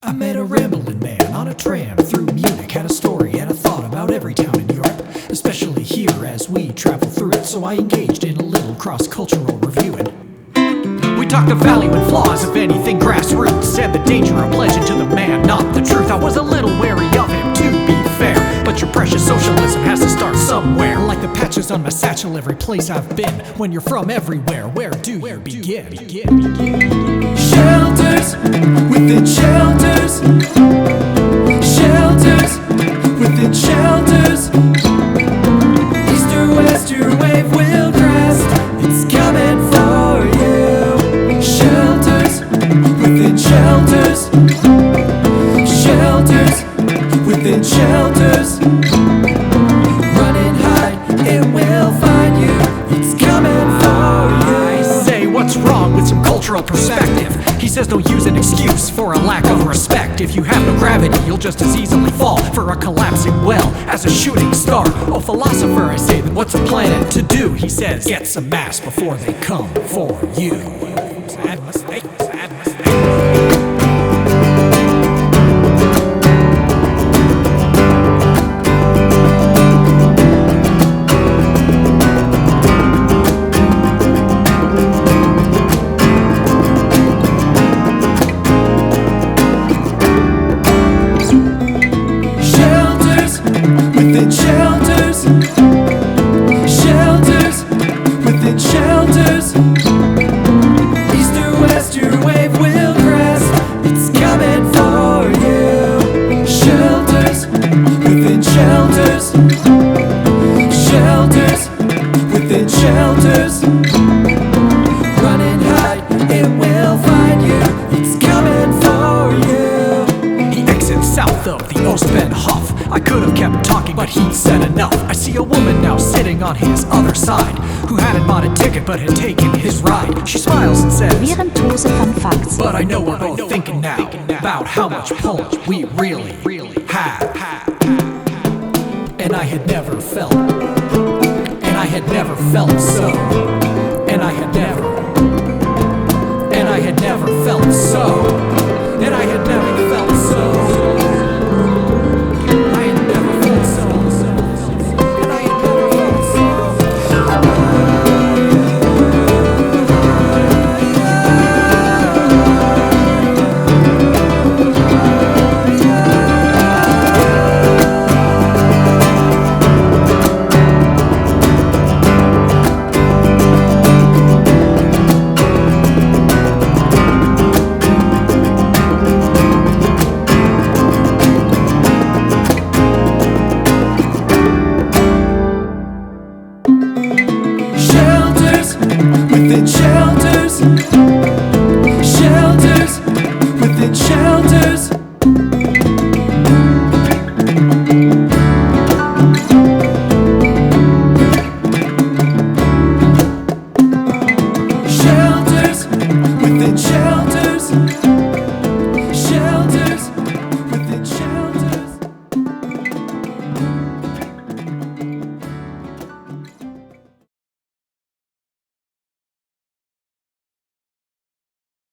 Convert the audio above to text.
I met a rambling man on a tram through Munich, had a story and a thought about every town in Europe, especially here as we travel through it, so I engaged in a little cross-cultural reviewing. We talked of value and flaws, if anything grassroots, said the danger of pledging to the man, not the truth. I was a little wary of him, to be fair, but your precious socialism has to start somewhere. Like the patches on my satchel every place I've been. When you're from everywhere, where do you begin? Shelters within shelters, shelters within shelters. East or west, your wave will crest. It's coming for you. Shelters within shelters, shelters within shelters. Run and hide, it will find you. It's coming for you. I say, what's wrong with some cultural perspective? He says don't use an excuse for a lack of respect. If you have no gravity, you'll just as easily fall for a collapsing well as a shooting star. Oh, philosopher, I say, then what's a planet to do? He says, get some mass before they come for you. Sad mistake, sad mistake. Within shelters, shelters within shelters. East or west, your wave will crest. It's coming for you. Shelters within shelters, shelters within shelters. Run and hide, it will find you. It's coming for you. He exits south of the Ostbahnhof. I could have kept talking, but he'd said enough. I see a woman now sitting on his other side, who hadn't bought a ticket but had taken his ride. She smiles and says, Virentoze van facts. but I know we're both thinking now about how much pull we really have. And I had never felt, and I had never felt so, and I had never, and I had never felt so, and I had never felt so. Within shelters.